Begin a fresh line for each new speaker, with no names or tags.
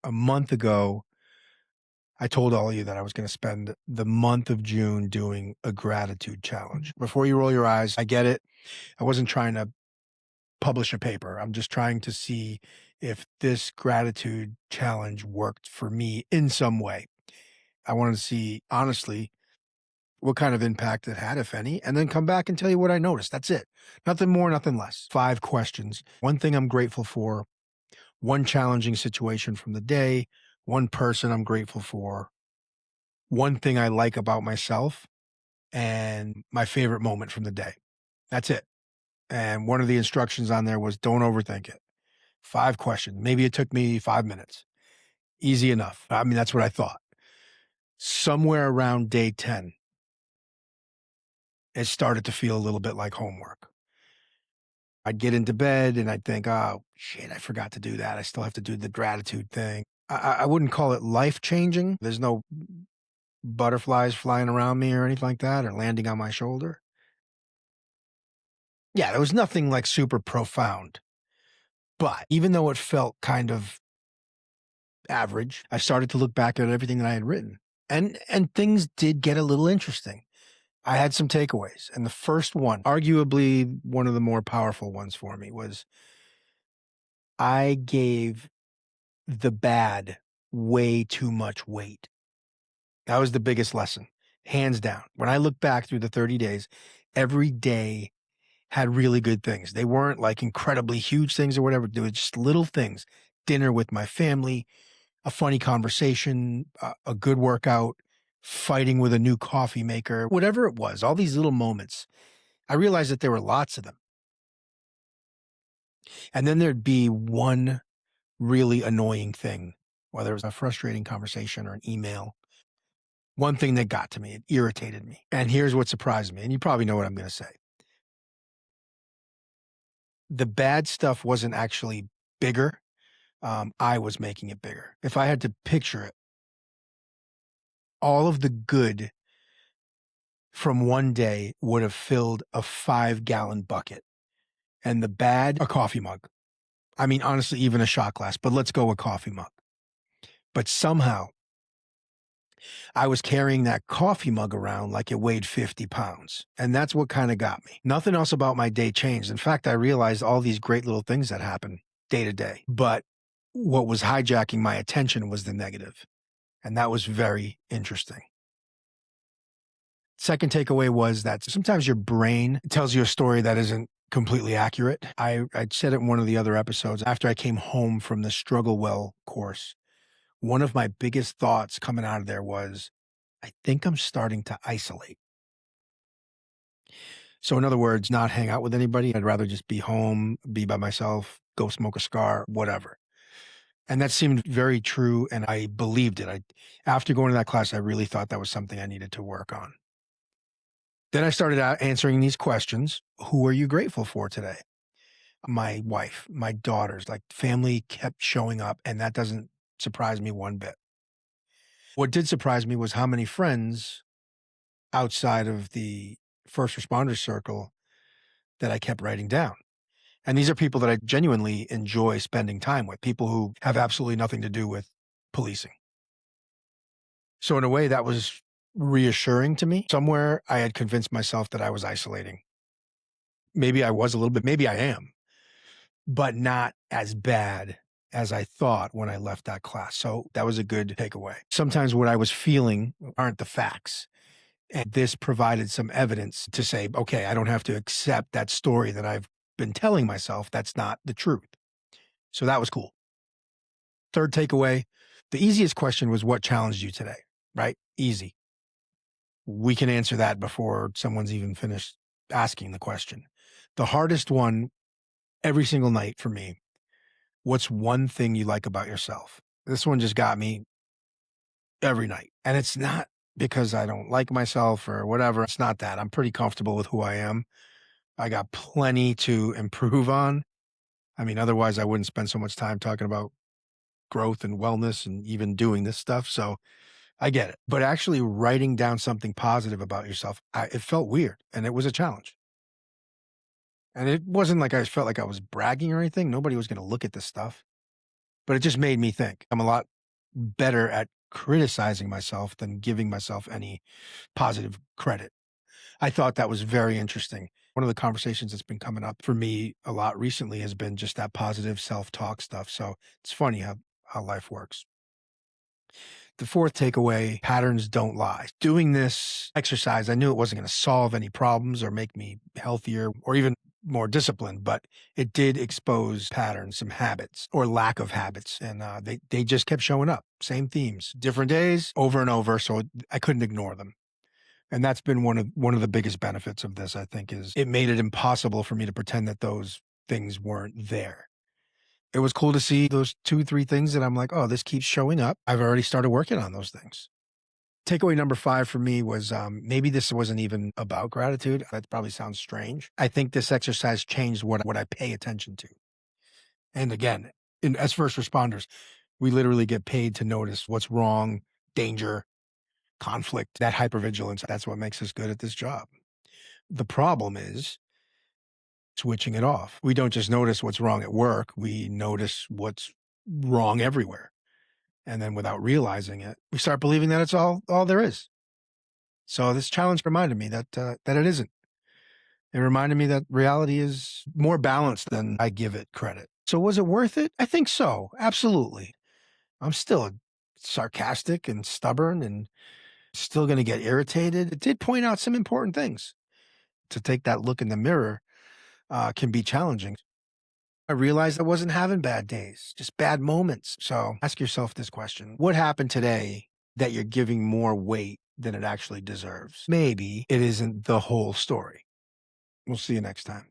A month ago, I told all of you that I was going to spend the month of June doing a gratitude challenge. Before you roll your eyes, I get it. I wasn't trying to publish a paper. I'm just trying to see if this gratitude challenge worked for me in some way. I wanted to see, honestly, what kind of impact it had, if any, and then come back and tell you what I noticed. That's it. Nothing more, nothing less. 5 questions. One thing I'm grateful for, one challenging situation from the day, one person I'm grateful for, one thing I like about myself, and my favorite moment from the day. That's it. And one of the instructions on there was don't overthink it. 5 questions. Maybe it took me 5 minutes. Easy enough. I mean, that's what I thought. Somewhere around day 10, it started to feel a little bit like homework. I'd get into bed and I'd think, oh, shit, I forgot to do that. I still have to do the gratitude thing. I wouldn't call it life changing. There's no butterflies flying around me or anything like that or landing on my shoulder. Yeah, there was nothing like super profound. But even though it felt kind of average, I started to look back at everything that I had written. And things did get a little interesting. I had some takeaways. And the first one, arguably one of the more powerful ones for me, was I gave the bad way too much weight. That was the biggest lesson, hands down. When I look back through the 30 days, every day had really good things. They weren't like incredibly huge things or whatever. They were just little things. Dinner with my family, a funny conversation, a good workout, fighting with a new coffee maker, whatever it was, all these little moments. I realized that there were lots of them. And then there'd be one really annoying thing, whether it was a frustrating conversation or an email. One thing that got to me, it irritated me. And here's what surprised me. And you probably know what I'm going to say. The bad stuff wasn't actually bigger. I was making it bigger. If I had to picture it, all of the good from one day would have filled a 5-gallon bucket, and the bad, a coffee mug. I mean, honestly, even a shot glass, but let's go a coffee mug. But somehow I was carrying that coffee mug around like it weighed 50 pounds. And that's what kind of got me. Nothing else about my day changed. In fact, I realized all these great little things that happen day to day. But what was hijacking my attention was the negative. And that was very interesting. Second takeaway was that sometimes your brain tells you a story that isn't completely accurate. I said it in one of the other episodes after I came home from the Struggle Well course. One of my biggest thoughts coming out of there was, I think I'm starting to isolate. So in other words, not hang out with anybody. I'd rather just be home, be by myself, go smoke a cigar, whatever. And that seemed very true. And I believed it. After going to that class, I really thought that was something I needed to work on. Then I started out answering these questions. Who are you grateful for today? My wife, my daughters, like family kept showing up, and that doesn't surprise me one bit. What did surprise me was how many friends outside of the first responder circle that I kept writing down. And these are people that I genuinely enjoy spending time with, people who have absolutely nothing to do with policing. So in a way, that was reassuring to me. Somewhere I had convinced myself that I was isolating. Maybe I was a little bit, maybe I am, but not as bad as I thought when I left that class. So that was a good takeaway. Sometimes what I was feeling aren't the facts. And this provided some evidence to say, okay, I don't have to accept that story that I've been telling myself. That's not the truth. So that was cool. Third takeaway, the easiest question was what challenged you today, right? Easy. We can answer that before someone's even finished asking the question. The hardest one every single night for me, what's one thing you like about yourself? This one just got me every night. And it's not because I don't like myself or whatever. It's not that. I'm pretty comfortable with who I am. I got plenty to improve on. I mean, otherwise I wouldn't spend so much time talking about growth and wellness and even doing this stuff. So I get it. But actually writing down something positive about yourself, it felt weird and it was a challenge. And it wasn't like I felt like I was bragging or anything. Nobody was going to look at this stuff. but it just made me think. I'm a lot better at criticizing myself than giving myself any positive credit. I thought that was very interesting. One of the conversations that's been coming up for me a lot recently has been just that positive self-talk stuff. So it's funny how life works. The fourth takeaway, patterns don't lie. Doing this exercise, I knew it wasn't going to solve any problems or make me healthier or even more disciplined, but it did expose patterns, some habits or lack of habits. And they just kept showing up. Same themes, different days, over and over. So I couldn't ignore them. And that's been one of the biggest benefits of this, I think, is it made it impossible for me to pretend that those things weren't there. It was cool to see those 2, 3 things that I'm like, "Oh, this keeps showing up." I've already started working on those things. Takeaway number 5 for me was, maybe this wasn't even about gratitude. That probably sounds strange. I think this exercise changed what I pay attention to. And again, as first responders, we literally get paid to notice what's wrong, danger, conflict, that hypervigilance. That's what makes us good at this job. The problem is switching it off. We don't just notice what's wrong at work, we notice what's wrong everywhere. And then without realizing it, we start believing that it's all there is. So this challenge reminded me that it isn't. It reminded me that reality is more balanced than I give it credit. So was it worth it? I think so. Absolutely. I'm still sarcastic and stubborn and still going to get irritated. It did point out some important things. To take that look in the mirror can be challenging. I realized I wasn't having bad days, just bad moments. So ask yourself this question. What happened today that you're giving more weight than it actually deserves? Maybe it isn't the whole story. We'll see you next time.